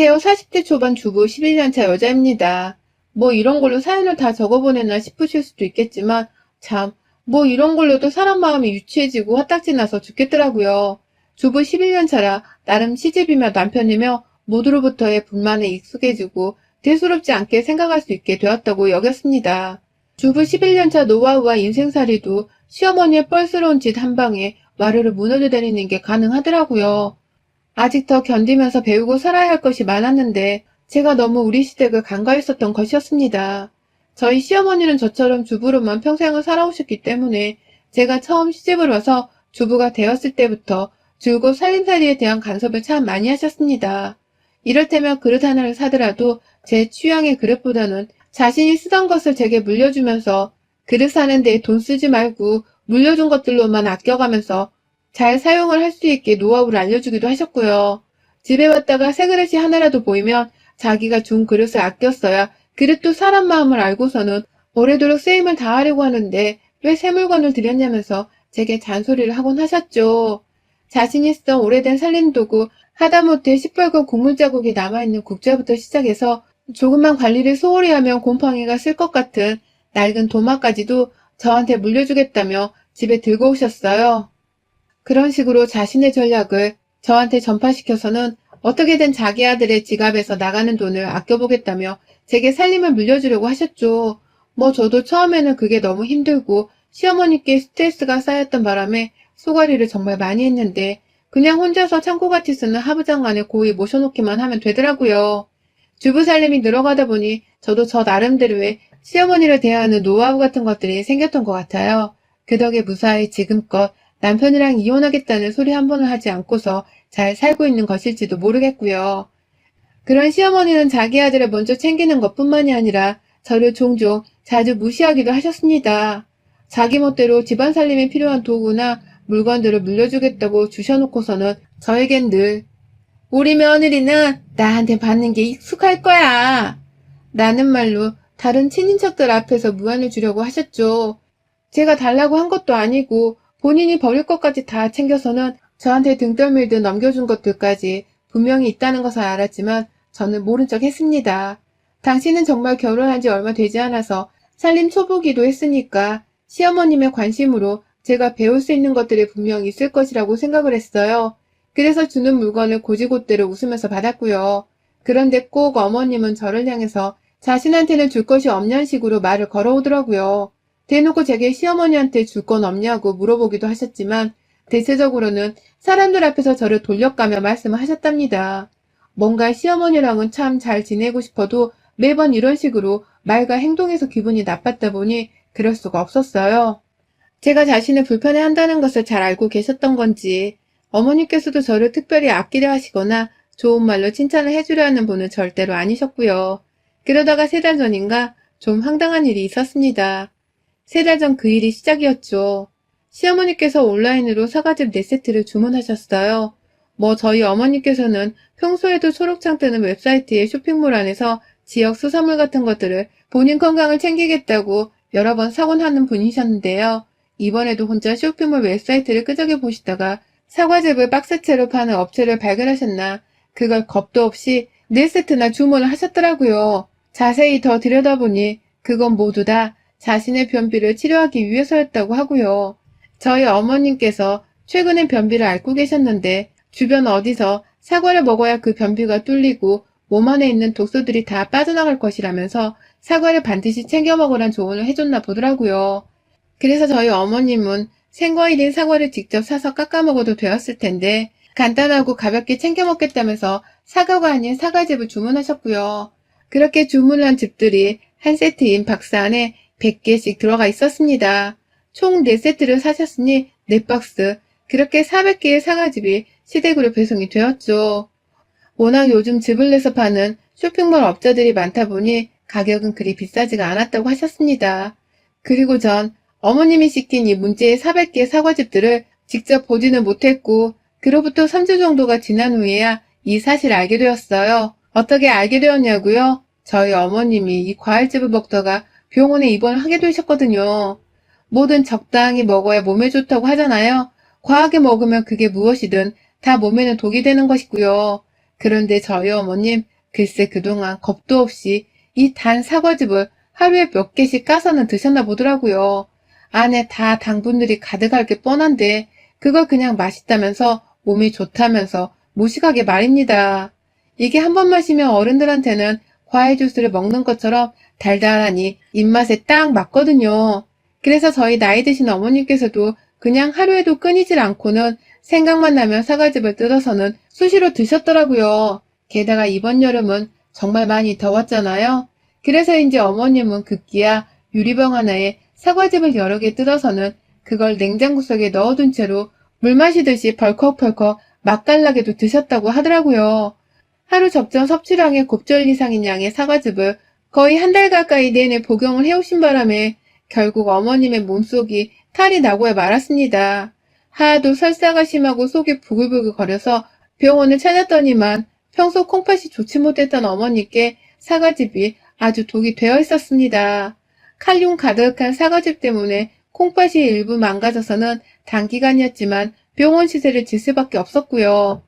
세요 40대 초반 주부 11년차 여자입니다. 뭐 이런 걸로 사연을 다 적어보냈나 싶으실 수도 있겠지만 참, 뭐 이런 걸로도 사람 마음이 유치해지고 화딱지 나서 죽겠더라고요. 주부 11년차라 나름 시집이며 남편이며 모두로부터의 불만에 익숙해지고 대수롭지 않게 생각할 수 있게 되었다고 여겼습니다. 주부 11년차 노하우와 인생살이도 시어머니의 뻘스러운 짓 한 방에 와르르 무너져내리는 게 가능하더라고요. 아직 더 견디면서 배우고 살아야 할 것이 많았는데 제가 너무 우리 시댁을 간과했었던 것이었습니다. 저희 시어머니는 저처럼 주부로만 평생을 살아오셨기 때문에 제가 처음 시집을 와서 주부가 되었을 때부터 줄곧 살림살이에 대한 간섭을 참 많이 하셨습니다. 이를테면 그릇 하나를 사더라도 제 취향의 그릇보다는 자신이 쓰던 것을 제게 물려주면서 그릇 사는 데에 돈 쓰지 말고 물려준 것들로만 아껴가면서 잘 사용을 할 수 있게 노하우를 알려주기도 하셨고요. 집에 왔다가 새 그릇이 하나라도 보이면 자기가 준 그릇을 아껴 써야 그릇도 사람 마음을 알고서는 오래도록 쓰임을 다하려고 하는데 왜 새 물건을 드렸냐면서 제게 잔소리를 하곤 하셨죠. 자신이 쓰던 오래된 살림도구, 하다못해 시뻘건 국물 자국이 남아있는 국자부터 시작해서 조금만 관리를 소홀히 하면 곰팡이가 쓸 것 같은 낡은 도마까지도 저한테 물려주겠다며 집에 들고 오셨어요. 그런 식으로 자신의 전략을 저한테 전파시켜서는 어떻게든 자기 아들의 지갑에서 나가는 돈을 아껴보겠다며 제게 살림을 물려주려고 하셨죠. 뭐 저도 처음에는 그게 너무 힘들고 시어머니께 스트레스가 쌓였던 바람에 소가리를 정말 많이 했는데 그냥 혼자서 창고같이 쓰는 하부장 안에 고이 모셔놓기만 하면 되더라고요. 주부 살림이 늘어가다 보니 저도 저 나름대로의 시어머니를 대하는 노하우 같은 것들이 생겼던 것 같아요. 그 덕에 무사히 지금껏 남편이랑 이혼하겠다는 소리 한 번을 하지 않고서 잘 살고 있는 것일지도 모르겠고요. 그런 시어머니는 자기 아들을 먼저 챙기는 것뿐만이 아니라 저를 종종 자주 무시하기도 하셨습니다. 자기 멋대로 집안 살림에 필요한 도구나 물건들을 물려주겠다고 주셔놓고서는 저에겐 늘 우리 며느리는 나한테 받는 게 익숙할 거야 라는 말로 다른 친인척들 앞에서 무안을 주려고 하셨죠. 제가 달라고 한 것도 아니고 본인이 버릴 것까지 다 챙겨서는 저한테 등 떠밀듯 넘겨준 것들까지 분명히 있다는 것을 알았지만 저는 모른 척 했습니다. 당신은 정말 결혼한 지 얼마 되지 않아서 살림 초보기도 했으니까 시어머님의 관심으로 제가 배울 수 있는 것들이 분명히 있을 것이라고 생각을 했어요. 그래서 주는 물건을 고지고대로 웃으면서 받았고요. 그런데 꼭 어머님은 저를 향해서 자신한테는 줄 것이 없냐는 식으로 말을 걸어오더라고요. 대놓고 제게 시어머니한테 줄 건 없냐고 물어보기도 하셨지만 대체적으로는 사람들 앞에서 저를 돌려가며 말씀을 하셨답니다. 뭔가 시어머니랑은 참 잘 지내고 싶어도 매번 이런 식으로 말과 행동에서 기분이 나빴다 보니 그럴 수가 없었어요. 제가 자신을 불편해한다는 것을 잘 알고 계셨던 건지 어머니께서도 저를 특별히 아끼려 하시거나 좋은 말로 칭찬을 해주려 하는 분은 절대로 아니셨고요. 그러다가 3달 전인가 좀 황당한 일이 있었습니다. 3달 전 그 일이 시작이었죠. 시어머니께서 온라인으로 사과즙 4세트를 주문하셨어요. 뭐 저희 어머니께서는 평소에도 초록창 뜨는 웹사이트의 쇼핑몰 안에서 지역 수산물 같은 것들을 본인 건강을 챙기겠다고 여러 번 사곤 하는 분이셨는데요. 이번에도 혼자 쇼핑몰 웹사이트를 끄적여 보시다가 사과즙을 박스채로 파는 업체를 발견하셨나 그걸 겁도 없이 4세트나 주문을 하셨더라고요. 자세히 더 들여다보니 그건 모두 다 자신의 변비를 치료하기 위해서였다고 하고요. 저희 어머님께서 최근에 변비를 앓고 계셨는데 주변 어디서 사과를 먹어야 그 변비가 뚫리고 몸 안에 있는 독소들이 다 빠져나갈 것이라면서 사과를 반드시 챙겨 먹으란 조언을 해줬나 보더라고요. 그래서 저희 어머님은 생과일인 사과를 직접 사서 깎아 먹어도 되었을 텐데 간단하고 가볍게 챙겨 먹겠다면서 사과가 아닌 사과즙을 주문하셨고요. 그렇게 주문한 즙들이 한 세트인 박스 안에 100개씩 들어가 있었습니다. 총 4세트를 사셨으니 4박스, 그렇게 400개의 사과즙이 시댁으로 배송이 되었죠. 워낙 요즘 즙을 내서 파는 쇼핑몰 업자들이 많다 보니 가격은 그리 비싸지가 않았다고 하셨습니다. 그리고 전 어머님이 시킨 이 문제의 400개 사과즙들을 직접 보지는 못했고 그로부터 3주 정도가 지난 후에야 이 사실을 알게 되었어요. 어떻게 알게 되었냐고요? 저희 어머님이 이 과일즙을 먹다가 병원에 입원하게 되셨거든요. 뭐든 적당히 먹어야 몸에 좋다고 하잖아요. 과하게 먹으면 그게 무엇이든 다 몸에는 독이 되는 것이고요. 그런데 저희 어머님, 글쎄 그동안 겁도 없이 이 단 사과즙을 하루에 몇 개씩 까서는 드셨나 보더라고요. 안에 다 당분들이 가득할 게 뻔한데 그걸 그냥 맛있다면서 몸이 좋다면서 무식하게 말입니다. 이게 한 번 마시면 어른들한테는 과일 주스를 먹는 것처럼 달달하니 입맛에 딱 맞거든요. 그래서 저희 나이 드신 어머님께서도 그냥 하루에도 끊이질 않고는 생각만 나면 사과즙을 뜯어서는 수시로 드셨더라고요. 게다가 이번 여름은 정말 많이 더웠잖아요. 그래서인지 어머님은 급기야 유리병 하나에 사과즙을 여러 개 뜯어서는 그걸 냉장고 속에 넣어둔 채로 물 마시듯이 벌컥벌컥 맛깔나게도 드셨다고 하더라고요. 하루 적정 섭취량의 곱절 이상인 양의 사과즙을 거의 한 달 가까이 내내 복용을 해오신 바람에 결국 어머님의 몸속이 탈이 나고야 말았습니다. 하도 설사가 심하고 속이 부글부글 거려서 병원을 찾았더니만 평소 콩팥이 좋지 못했던 어머니께 사과즙이 아주 독이 되어 있었습니다. 칼륨 가득한 사과즙 때문에 콩팥이 일부 망가져서는 단기간이었지만 병원 시세를 질 수밖에 없었고요.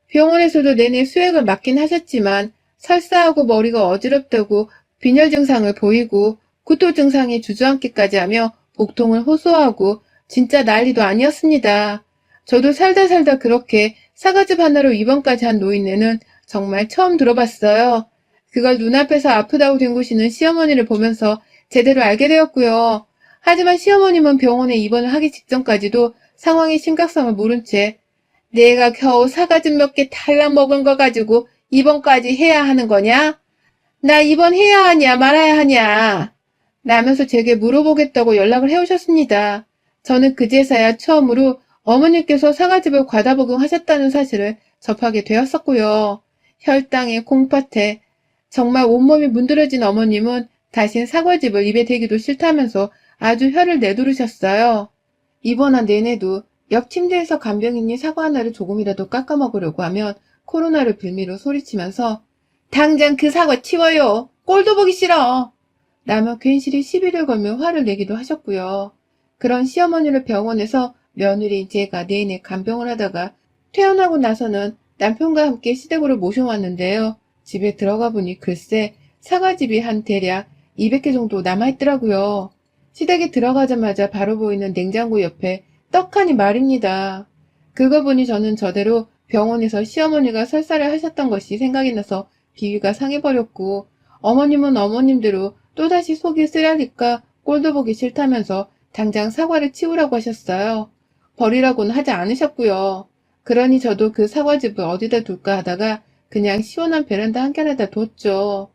병원에서도 내내 수액을 맞긴 하셨지만 설사하고 머리가 어지럽다고 빈혈 증상을 보이고 구토 증상이 주저앉기까지 하며 복통을 호소하고 진짜 난리도 아니었습니다. 저도 살다 그렇게 사과즙 하나로 입원까지 한 노인네는 정말 처음 들어봤어요. 그걸 눈앞에서 아프다고 뒹구시는 시어머니를 보면서 제대로 알게 되었고요. 하지만 시어머님은 병원에 입원을 하기 직전까지도 상황의 심각성을 모른 채 내가 겨우 사과즙 몇 개 달랑 먹은 거 가지고 입원까지 해야 하는 거냐? 나 입원해야 하냐 말아야 하냐? 라면서 제게 물어보겠다고 연락을 해오셨습니다. 저는 그제서야 처음으로 어머니께서 사과즙을 과다 복용하셨다는 사실을 접하게 되었었고요. 혈당에 콩팥에 정말 온몸이 문드러진 어머님은 다신 사과즙을 입에 대기도 싫다면서 아주 혀를 내두르셨어요. 입원한 내내도 옆 침대에서 간병인이 사과 하나를 조금이라도 깎아 먹으려고 하면 코로나를 빌미로 소리치면서 당장 그 사과 치워요. 꼴도 보기 싫어. 라며 괜시리 시비를 걸며 화를 내기도 하셨고요. 그런 시어머니를 병원에서 며느리 제가 내내 간병을 하다가 퇴원하고 나서는 남편과 함께 시댁으로 모셔왔는데요. 집에 들어가 보니 글쎄 사과즙이 한 대략 200개 정도 남아있더라고요. 시댁에 들어가자마자 바로 보이는 냉장고 옆에 떡하니 말입니다. 그거 보니 저는 저대로 병원에서 시어머니가 설사를 하셨던 것이 생각이 나서 비위가 상해버렸고 어머님은 어머님대로 또다시 속이 쓰라니까 꼴도 보기 싫다면서 당장 사과를 치우라고 하셨어요. 버리라고는 하지 않으셨고요. 그러니 저도 그 사과즙을 어디다 둘까 하다가 그냥 시원한 베란다 한켠에다 뒀죠.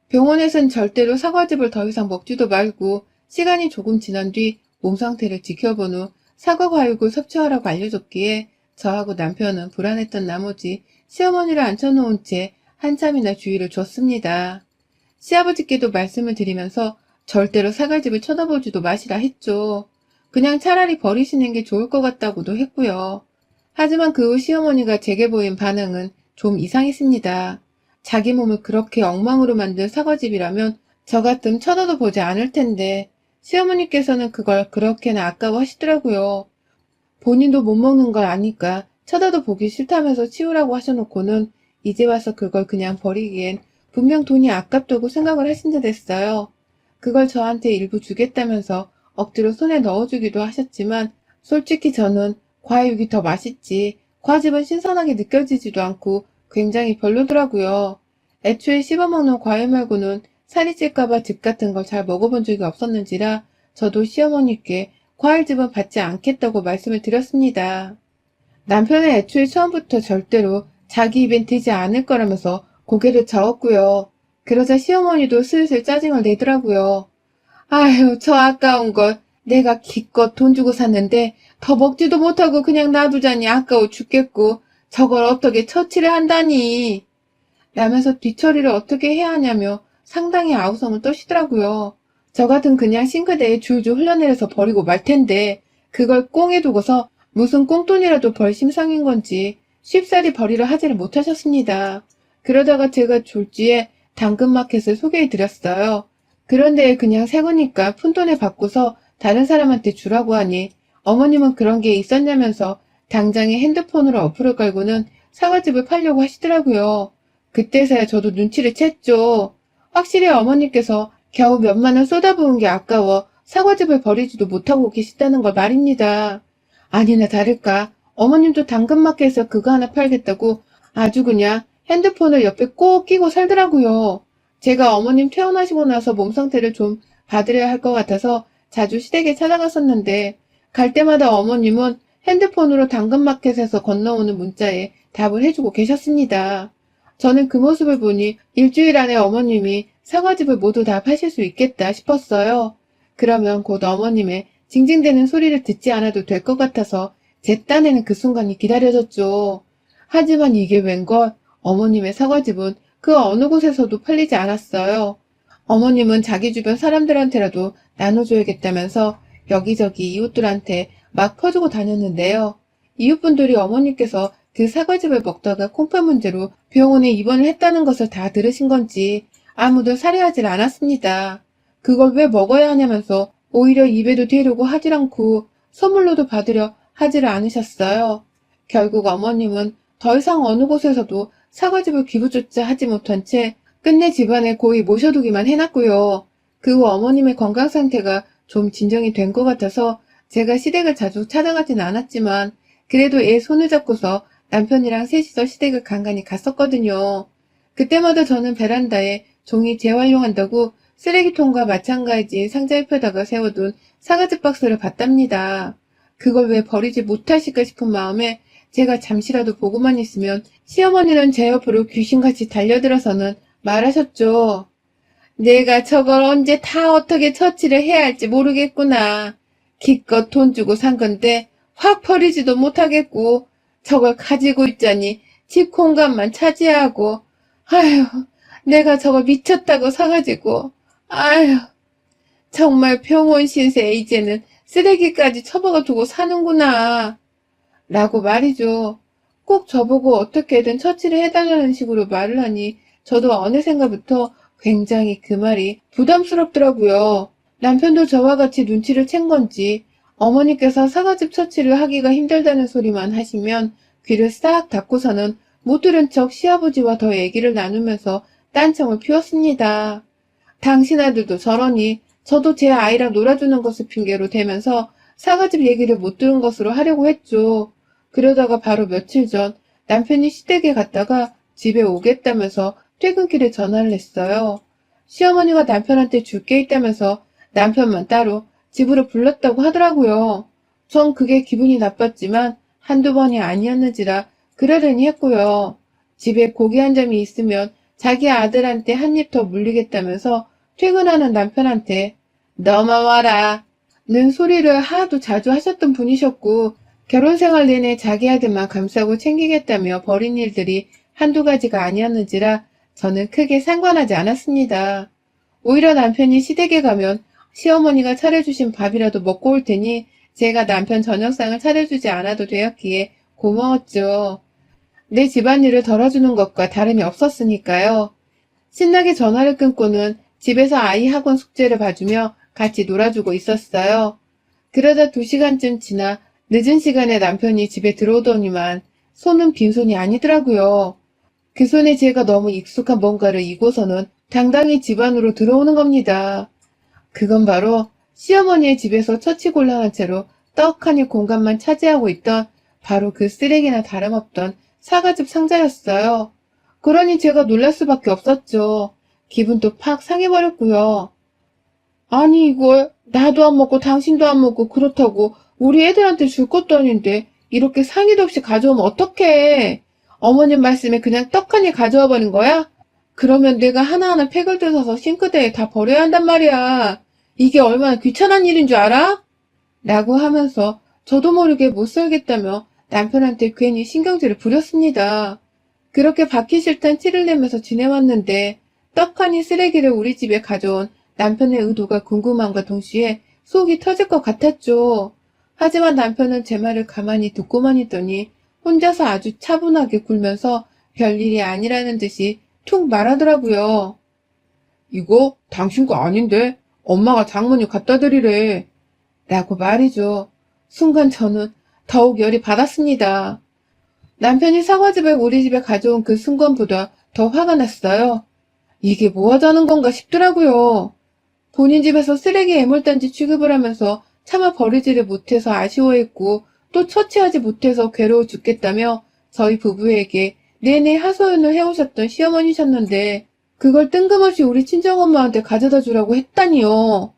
병원에선 절대로 사과즙을 더 이상 먹지도 말고 시간이 조금 지난 뒤 몸 상태를 지켜본 후 사과 과육을 섭취하라고 알려줬기에 저하고 남편은 불안했던 나머지 시어머니를 앉혀놓은 채 한참이나 주의를 줬습니다. 시아버지께도 말씀을 드리면서 절대로 사과즙을 쳐다보지도 마시라 했죠. 그냥 차라리 버리시는 게 좋을 것 같다고도 했고요. 하지만 그 후 시어머니가 제게 보인 반응은 좀 이상했습니다. 자기 몸을 그렇게 엉망으로 만든 사과즙이라면 저 같음 쳐다도 보지 않을 텐데 시어머니께서는 그걸 그렇게나 아까워하시더라고요. 본인도 못 먹는 걸 아니까 쳐다도 보기 싫다면서 치우라고 하셔놓고는 이제 와서 그걸 그냥 버리기엔 분명 돈이 아깝다고 생각을 하신 듯 했어요. 그걸 저한테 일부 주겠다면서 억지로 손에 넣어주기도 하셨지만 솔직히 저는 과육이 더 맛있지 과즙은 신선하게 느껴지지도 않고 굉장히 별로더라고요. 애초에 씹어먹는 과일 말고는 살이 찔까봐 즙 같은 걸 잘 먹어본 적이 없었는지라 저도 시어머니께 과일즙은 받지 않겠다고 말씀을 드렸습니다. 남편은 애초에 처음부터 절대로 자기 입엔 대지 않을 거라면서 고개를 저었고요. 그러자 시어머니도 슬슬 짜증을 내더라고요. 아휴, 저 아까운 걸 내가 기껏 돈 주고 샀는데 더 먹지도 못하고 그냥 놔두자니 아까워 죽겠고 저걸 어떻게 처치를 한다니 라면서 뒤처리를 어떻게 해야 하냐며 상당히 아우성을 떠시더라고요. 저 같은 그냥 싱크대에 줄줄 흘러내려서 버리고 말 텐데 그걸 꽁에 두고서 무슨 꽁돈이라도 벌 심상인 건지 쉽사리 버리려 하지를 못하셨습니다. 그러다가 제가 졸지에 당근마켓을 소개해드렸어요. 그런데 그냥 새 거니까 푼돈에 바꾸서 다른 사람한테 주라고 하니 어머님은 그런 게 있었냐면서 당장에 핸드폰으로 어플을 깔고는 사과즙을 팔려고 하시더라고요. 그때서야 저도 눈치를 챘죠. 확실히 어머님께서 겨우 몇만 원 쏟아부은 게 아까워 사과즙을 버리지도 못하고 계시다는 걸 말입니다. 아니나 다를까 어머님도 당근마켓에서 그거 하나 팔겠다고 아주 그냥 핸드폰을 옆에 꼭 끼고 살더라고요. 제가 어머님 퇴원하시고 나서 몸 상태를 좀 봐드려야 할 것 같아서 자주 시댁에 찾아갔었는데 갈 때마다 어머님은 핸드폰으로 당근마켓에서 건너오는 문자에 답을 해주고 계셨습니다. 저는 그 모습을 보니 일주일 안에 어머님이 사과즙을 모두 다 파실 수 있겠다 싶었어요. 그러면 곧 어머님의 징징대는 소리를 듣지 않아도 될 것 같아서 제 딴에는 그 순간이 기다려졌죠. 하지만 이게 웬걸 어머님의 사과즙은 그 어느 곳에서도 팔리지 않았어요. 어머님은 자기 주변 사람들한테라도 나눠줘야겠다면서 여기저기 이웃들한테 막 퍼주고 다녔는데요. 이웃분들이 어머님께서 그 사과즙을 먹다가 콩팥 문제로 병원에 입원을 했다는 것을 다 들으신 건지 아무도 살해하질 않았습니다. 그걸 왜 먹어야 하냐면서 오히려 입에도 대려고 하질 않고 선물로도 받으려 하지를 않으셨어요. 결국 어머님은 더 이상 어느 곳에서도 사과즙을 기부조차 하지 못한 채 끝내 집안에 고이 모셔두기만 해놨고요. 그 후 어머님의 건강 상태가 좀 진정이 된 것 같아서 제가 시댁을 자주 찾아가진 않았지만 그래도 애 손을 잡고서 남편이랑 셋이서 시댁을 간간히 갔었거든요. 그때마다 저는 베란다에 종이 재활용한다고 쓰레기통과 마찬가지 상자 옆에다가 세워둔 사과즙 박스를 봤답니다. 그걸 왜 버리지 못하실까 싶은 마음에 제가 잠시라도 보고만 있으면 시어머니는 제 옆으로 귀신같이 달려들어서는 말하셨죠. 내가 저걸 언제 다 어떻게 처치를 해야 할지 모르겠구나. 기껏 돈 주고 산 건데 확 버리지도 못하겠고 저걸 가지고 있자니 집 공간만 차지하고 아휴 내가 저걸 미쳤다고 사가지고 아휴 정말 병원 신세 이제는 쓰레기까지 처박아 두고 사는구나 라고 말이죠. 꼭 저보고 어떻게든 처치를 해달라는 식으로 말을 하니 저도 어느샌가부터 굉장히 그 말이 부담스럽더라고요. 남편도 저와 같이 눈치를 챈 건지 어머니께서 사과즙 처치를 하기가 힘들다는 소리만 하시면 귀를 싹 닫고서는 못 들은 척 시아버지와 더 얘기를 나누면서 딴청을 피웠습니다. 당신 아들도 저러니 저도 제 아이랑 놀아주는 것을 핑계로 대면서 사과즙 얘기를 못 들은 것으로 하려고 했죠. 그러다가 바로 며칠 전 남편이 시댁에 갔다가 집에 오겠다면서 퇴근길에 전화를 했어요. 시어머니가 남편한테 줄 게 있다면서 남편만 따로 집으로 불렀다고 하더라고요. 전 그게 기분이 나빴지만 한두 번이 아니었는지라 그러려니 했고요. 집에 고기 한 점이 있으면 자기 아들한테 한 입 더 물리겠다면서 퇴근하는 남편한테 너만 와라 는 소리를 하도 자주 하셨던 분이셨고 결혼생활 내내 자기 아들만 감싸고 챙기겠다며 벌인 일들이 한두 가지가 아니었는지라 저는 크게 상관하지 않았습니다. 오히려 남편이 시댁에 가면 시어머니가 차려주신 밥이라도 먹고 올 테니 제가 남편 저녁상을 차려주지 않아도 되었기에 고마웠죠. 내 집안일을 덜어주는 것과 다름이 없었으니까요. 신나게 전화를 끊고는 집에서 아이 학원 숙제를 봐주며 같이 놀아주고 있었어요. 그러다 2시간쯤 지나 늦은 시간에 남편이 집에 들어오더니만 손은 빈손이 아니더라고요. 그 손에 제가 너무 익숙한 뭔가를 이고서는 당당히 집 안으로 들어오는 겁니다. 그건 바로 시어머니의 집에서 처치곤란한 채로 떡하니 공간만 차지하고 있던 바로 그 쓰레기나 다름없던 사과즙 상자였어요. 그러니 제가 놀랄 수밖에 없었죠. 기분도 팍 상해버렸고요. 아니 이걸 나도 안 먹고 당신도 안 먹고 그렇다고 우리 애들한테 줄 것도 아닌데 이렇게 상의도 없이 가져오면 어떡해. 어머님 말씀에 그냥 떡하니 가져와 버린 거야? 그러면 내가 하나하나 팩을 뜯어서 싱크대에 다 버려야 한단 말이야. 이게 얼마나 귀찮은 일인 줄 알아? 라고 하면서 저도 모르게 못 살겠다며 남편한테 괜히 신경질을 부렸습니다. 그렇게 받기 싫단 티를 내면서 지내왔는데 떡하니 쓰레기를 우리 집에 가져온 남편의 의도가 궁금함과 동시에 속이 터질 것 같았죠. 하지만 남편은 제 말을 가만히 듣고만 있더니 혼자서 아주 차분하게 굴면서 별일이 아니라는 듯이 툭 말하더라고요. 이거 당신 거 아닌데 엄마가 장모님 갖다 드리래. 라고 말이죠. 순간 저는 더욱 열이 받았습니다. 남편이 사과즙을 우리 집에 가져온 그 순간보다 더 화가 났어요. 이게 뭐 하자는 건가 싶더라고요. 본인 집에서 쓰레기 애물단지 취급을 하면서 차마 버리지를 못해서 아쉬워했고 또 처치하지 못해서 괴로워 죽겠다며 저희 부부에게 내내 하소연을 해오셨던 시어머니셨는데 그걸 뜬금없이 우리 친정엄마한테 가져다 주라고 했다니요.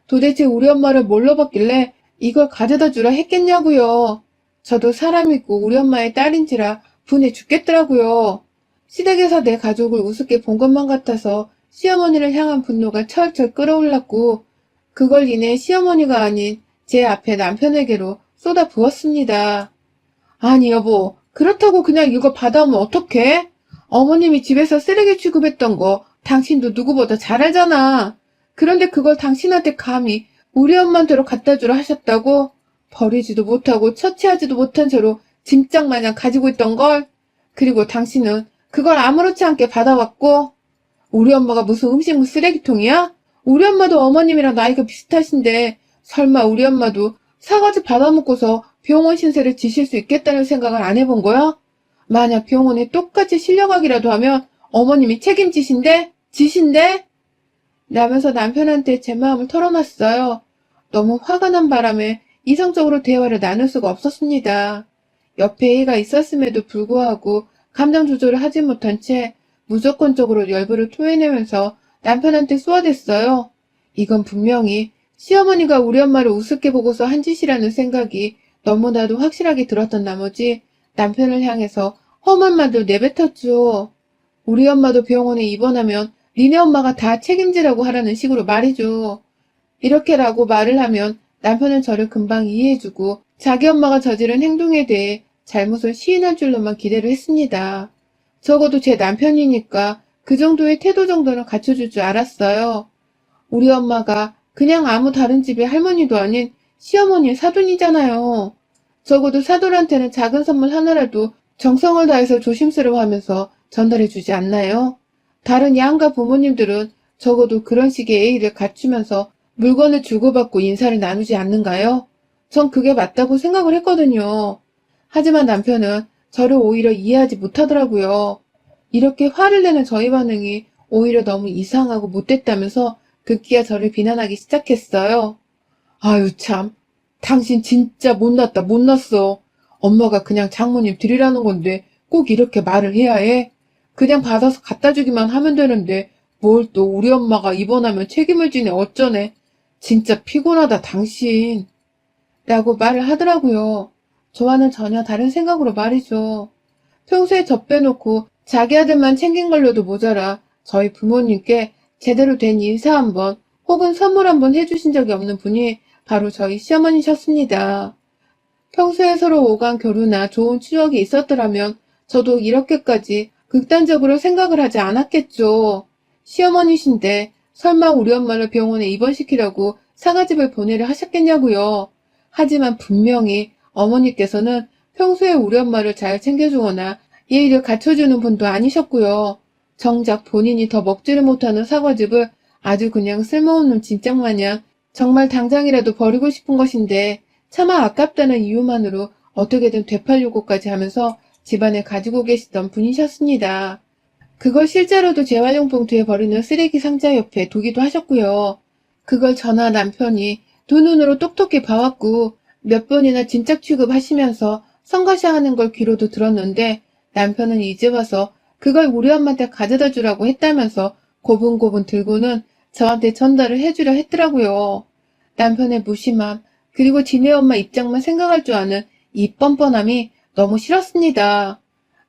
도대체 우리 엄마를 뭘로 봤길래 이걸 가져다 주라 했겠냐고요. 저도 사람이고 우리 엄마의 딸인지라 분해 죽겠더라고요. 시댁에서 내 가족을 우습게 본 것만 같아서 시어머니를 향한 분노가 철철 끓어올랐고 그걸 인해 시어머니가 아닌 제 앞에 남편에게로 쏟아 부었습니다. 아니 여보, 그렇다고 그냥 이거 받아오면 어떡해? 어머님이 집에서 쓰레기 취급했던 거 당신도 누구보다 잘 알잖아. 그런데 그걸 당신한테 감히 우리 엄마한테로 갖다 주라 하셨다고? 버리지도 못하고 처치하지도 못한 채로 짐짝 마냥 가지고 있던 걸? 그리고 당신은 그걸 아무렇지 않게 받아왔고? 우리 엄마가 무슨 음식물 쓰레기통이야? 우리 엄마도 어머님이랑 나이가 비슷하신데 설마 우리 엄마도 사과즙 받아먹고서 병원 신세를 지실 수 있겠다는 생각을 안 해본 거야? 만약 병원에 똑같이 실려가기라도 하면 어머님이 책임지신데? 지신데? 라면서 남편한테 제 마음을 털어놨어요. 너무 화가 난 바람에 이성적으로 대화를 나눌 수가 없었습니다. 옆에 애가 있었음에도 불구하고 감정 조절을 하지 못한 채 무조건적으로 열불을 토해내면서 남편한테 쏘아댔어요. 이건 분명히 시어머니가 우리 엄마를 우습게 보고서 한 짓이라는 생각이 너무나도 확실하게 들었던 나머지 남편을 향해서 험한 말도 내뱉었죠. 우리 엄마도 병원에 입원하면 니네 엄마가 다 책임지라고 하라는 식으로 말이죠. 이렇게라고 말을 하면 남편은 저를 금방 이해해주고 자기 엄마가 저지른 행동에 대해 잘못을 시인할 줄로만 기대를 했습니다. 적어도 제 남편이니까 그 정도의 태도 정도는 갖춰줄 줄 알았어요. 우리 엄마가 그냥 아무 다른 집의 할머니도 아닌 시어머니의 사돈이잖아요. 적어도 사돈한테는 작은 선물 하나라도 정성을 다해서 조심스러워하면서 전달해주지 않나요? 다른 양가 부모님들은 적어도 그런 식의 예의를 갖추면서 물건을 주고받고 인사를 나누지 않는가요? 전 그게 맞다고 생각을 했거든요. 하지만 남편은 저를 오히려 이해하지 못하더라고요. 이렇게 화를 내는 저희 반응이 오히려 너무 이상하고 못됐다면서 급기야 저를 비난하기 시작했어요. 아유 참, 당신 진짜 못났다 못났어. 엄마가 그냥 장모님 드리라는 건데 꼭 이렇게 말을 해야 해? 그냥 받아서 갖다 주기만 하면 되는데 뭘 또 우리 엄마가 입원하면 책임을 지네 어쩌네. 진짜 피곤하다 당신. 라고 말을 하더라고요. 저와는 전혀 다른 생각으로 말이죠. 평소에 저 빼놓고 자기 아들만 챙긴 걸로도 모자라 저희 부모님께 제대로 된 인사 한번 혹은 선물 한번 해주신 적이 없는 분이 바로 저희 시어머니셨습니다. 평소에 서로 오간 교류나 좋은 추억이 있었더라면 저도 이렇게까지 극단적으로 생각을 하지 않았겠죠. 시어머니신데 설마 우리 엄마를 병원에 입원시키려고 사과즙을 보내려 하셨겠냐고요. 하지만 분명히 어머니께서는 평소에 우리 엄마를 잘 챙겨주거나 예의를 갖춰주는 분도 아니셨고요. 정작 본인이 더 먹지를 못하는 사과즙을 아주 그냥 쓸모없는 짐짝 마냥 정말 당장이라도 버리고 싶은 것인데 차마 아깝다는 이유만으로 어떻게든 되팔려고까지 하면서 집안에 가지고 계시던 분이셨습니다. 그걸 실제로도 재활용품 뒤에 버리는 쓰레기 상자 옆에 두기도 하셨고요. 그걸 저나 남편이 두 눈으로 똑똑히 봐왔고 몇 번이나 짐짝 취급하시면서 성가셔하는 걸 귀로도 들었는데 남편은 이제 와서 그걸 우리 엄마한테 가져다 주라고 했다면서 고분고분 들고는 저한테 전달을 해주려 했더라고요. 남편의 무심함 그리고 지네 엄마 입장만 생각할 줄 아는 이 뻔뻔함이 너무 싫었습니다.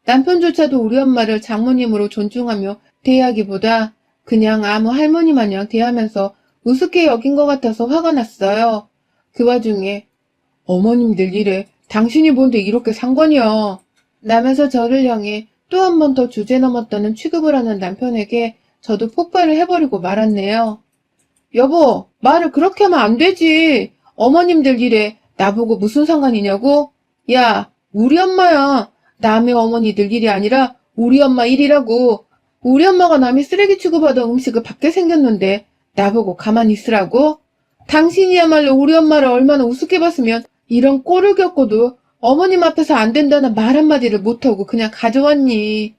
남편조차도 우리 엄마를 장모님으로 존중하며 대하기보다 그냥 아무 할머니 마냥 대하면서 우습게 여긴 것 같아서 화가 났어요. 그 와중에 어머님들 일에 당신이 뭔데 이렇게 상관이야. 라면서 저를 향해 또 한 번 더 주제 넘었다는 취급을 하는 남편에게 저도 폭발을 해버리고 말았네요. 여보, 말을 그렇게 하면 안 되지. 어머님들 일에 나보고 무슨 상관이냐고? 야, 우리 엄마야. 남의 어머니들 일이 아니라 우리 엄마 일이라고. 우리 엄마가 남이 쓰레기 취급하던 음식을 받게 생겼는데 나보고 가만히 있으라고? 당신이야말로 우리 엄마를 얼마나 우습게 봤으면 이런 꼴을 겪고도 어머님 앞에서 안 된다는 말 한마디를 못하고 그냥 가져왔니?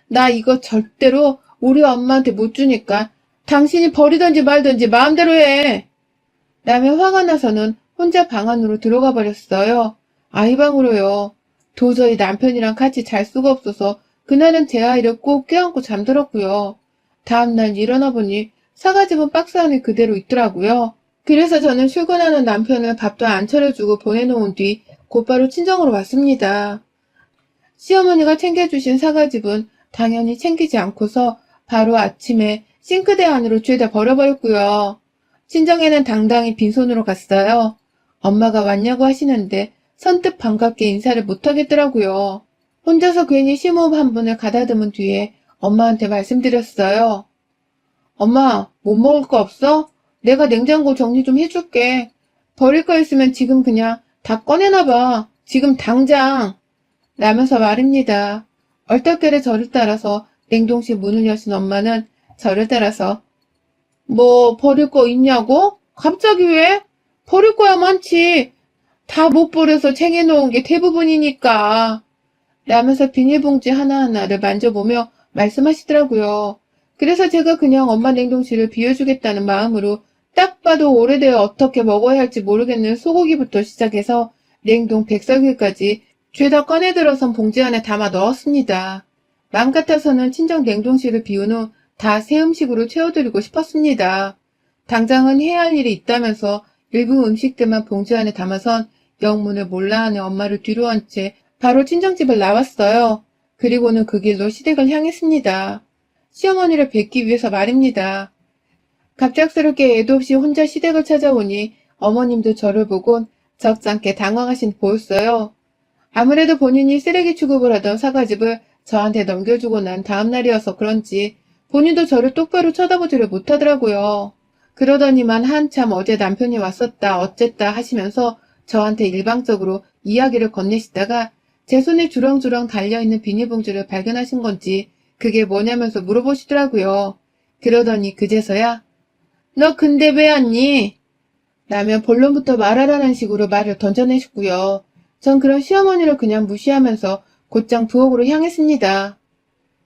나 이거 절대로 우리 엄마한테 못 주니까 당신이 버리든지 말든지 마음대로 해. 라며 화가 나서는 혼자 방 안으로 들어가 버렸어요. 아이 방으로요. 도저히 남편이랑 같이 잘 수가 없어서 그날은 제 아이를 꼭 껴안고 잠들었고요. 다음날 일어나 보니 사과즙은 박스 안에 그대로 있더라고요. 그래서 저는 출근하는 남편을 밥도 안 차려주고 보내놓은 뒤 곧바로 친정으로 왔습니다. 시어머니가 챙겨주신 사과즙은 당연히 챙기지 않고서 바로 아침에 싱크대 안으로 죄다 버려버렸고요. 친정에는 당당히 빈손으로 갔어요. 엄마가 왔냐고 하시는데 선뜻 반갑게 인사를 못하겠더라고요. 혼자서 괜히 심호흡 한 번을 가다듬은 뒤에 엄마한테 말씀드렸어요. 엄마, 못 먹을 거 없어? 내가 냉장고 정리 좀 해줄게. 버릴 거 있으면 지금 그냥 다 꺼내놔봐. 지금 당장. 라면서 말입니다. 얼떨결에 저를 따라서 냉동실 문을 여신 엄마는 저를 따라서 뭐 버릴 거 있냐고? 갑자기 왜? 버릴 거야 많지. 다 못 버려서 챙겨놓은 게 대부분이니까. 라면서 비닐봉지 하나하나를 만져보며 말씀하시더라고요. 그래서 제가 그냥 엄마 냉동실을 비워주겠다는 마음으로 딱 봐도 오래되어 어떻게 먹어야 할지 모르겠는 소고기부터 시작해서 냉동 백설기까지 죄다 꺼내들어선 봉지 안에 담아 넣었습니다. 맘 같아서는 친정 냉동실을 비운 후 다 새 음식으로 채워드리고 싶었습니다. 당장은 해야 할 일이 있다면서 일부 음식들만 봉지 안에 담아선 영문을 몰라하는 엄마를 뒤로 한 채 바로 친정집을 나왔어요. 그리고는 그 길로 시댁을 향했습니다. 시어머니를 뵙기 위해서 말입니다. 갑작스럽게 애도 없이 혼자 시댁을 찾아오니 어머님도 저를 보곤 적잖게 당황하신 보였어요. 아무래도 본인이 쓰레기 취급을 하던 사과즙을 저한테 넘겨주고 난 다음 날이어서 그런지 본인도 저를 똑바로 쳐다보지를 못하더라고요. 그러더니만 한참 어제 남편이 왔었다 어쨌다 하시면서 저한테 일방적으로 이야기를 건네시다가 제 손에 주렁주렁 달려있는 비닐봉지를 발견하신 건지 그게 뭐냐면서 물어보시더라고요. 그러더니 그제서야 너 근데 왜 왔니? 라며 본론부터 말하라는 식으로 말을 던져내셨고요. 전 그런 시어머니를 그냥 무시하면서 곧장 부엌으로 향했습니다.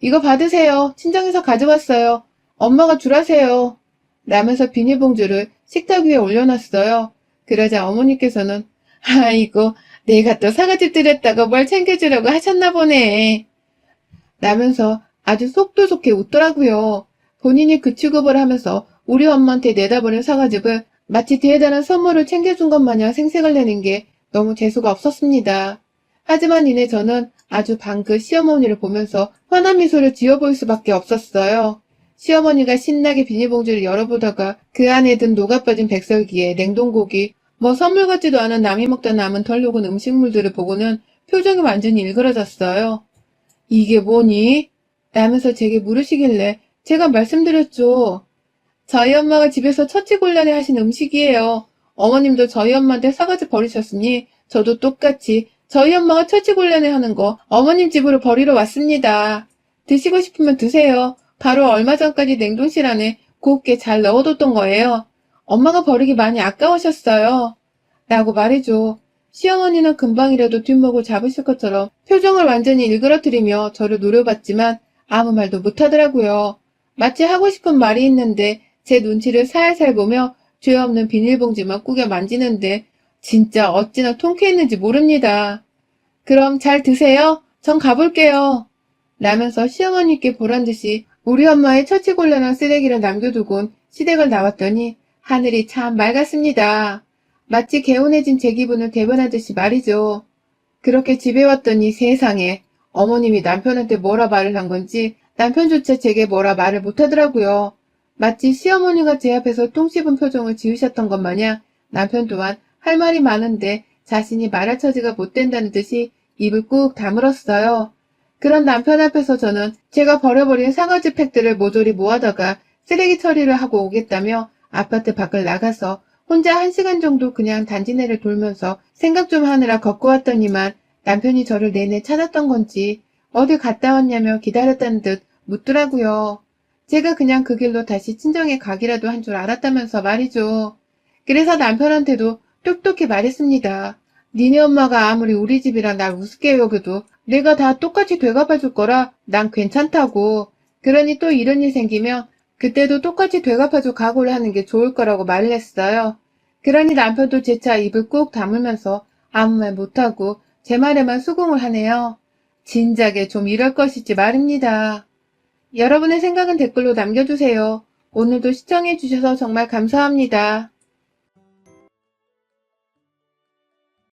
이거 받으세요. 친정에서 가져왔어요. 엄마가 주라세요. 라면서 비닐봉지를 식탁 위에 올려놨어요. 그러자 어머니께서는 아이고 내가 또 사과즙 드렸다고 뭘 챙겨주려고 하셨나 보네. 라면서 아주 속도 좋게 웃더라고요. 본인이 그 취급을 하면서 우리 엄마한테 내다보는 사과즙을 마치 대단한 선물을 챙겨준 것 마냥 생색을 내는 게 너무 재수가 없었습니다. 하지만 이내 저는 아주 방긋 시어머니를 보면서 환한 미소를 지어 보일 수밖에 없었어요. 시어머니가 신나게 비닐봉지를 열어보다가 그 안에 든 녹아빠진 백설기에 냉동고기, 뭐 선물 같지도 않은 남이 먹다 남은 덜 녹은 음식물들을 보고는 표정이 완전히 일그러졌어요. 이게 뭐니? 라면서 제게 물으시길래 제가 말씀드렸죠. 저희 엄마가 집에서 처치곤란해 하신 음식이에요. 어머님도 저희 엄마한테 사과즙 버리셨으니 저도 똑같이 저희 엄마가 처치곤란해 하는 거 어머님 집으로 버리러 왔습니다. 드시고 싶으면 드세요. 바로 얼마 전까지 냉동실 안에 곱게 잘 넣어뒀던 거예요. 엄마가 버리기 많이 아까우셨어요. 라고 말해줘. 시어머니는 금방이라도 뒷목을 잡으실 것처럼 표정을 완전히 일그러뜨리며 저를 노려봤지만 아무 말도 못하더라고요. 마치 하고 싶은 말이 있는데 제 눈치를 살살 보며 죄 없는 비닐봉지만 꾸겨 만지는데 진짜 어찌나 통쾌했는지 모릅니다. 그럼 잘 드세요. 전 가볼게요. 라면서 시어머니께 보란듯이 우리 엄마의 처치곤란한 쓰레기를 남겨두곤 시댁을 나왔더니 하늘이 참 맑았습니다. 마치 개운해진 제 기분을 대변하듯이 말이죠. 그렇게 집에 왔더니 세상에 어머님이 남편한테 뭐라 말을 한 건지 남편조차 제게 뭐라 말을 못하더라고요. 마치 시어머니가 제 앞에서 똥 씹은 표정을 지으셨던 것 마냥 남편 또한 할 말이 많은데 자신이 말할 처지가 못 된다는 듯이 입을 꾹 다물었어요. 그런 남편 앞에서 저는 제가 버려버린 사과즙 팩들을 모조리 모아다가 쓰레기 처리를 하고 오겠다며 아파트 밖을 나가서 혼자 1시간 정도 그냥 단지내를 돌면서 생각 좀 하느라 걷고 왔더니만 남편이 저를 내내 찾았던 건지 어딜 갔다 왔냐며 기다렸다는 듯 묻더라고요. 제가 그냥 그 길로 다시 친정에 가기라도 한 줄 알았다면서 말이죠. 그래서 남편한테도 똑똑히 말했습니다. 니네 엄마가 아무리 우리 집이랑 날 우습게 여겨도 내가 다 똑같이 되갚아줄 거라 난 괜찮다고. 그러니 또 이런 일 생기면 그때도 똑같이 되갚아줄 각오를 하는 게 좋을 거라고 말을 했어요. 그러니 남편도 재차 입을 꾹 다물면서 아무 말 못하고 제 말에만 수긍을 하네요. 진작에 좀 이럴 것이지 말입니다. 여러분의 생각은 댓글로 남겨주세요. 오늘도 시청해주셔서 정말 감사합니다.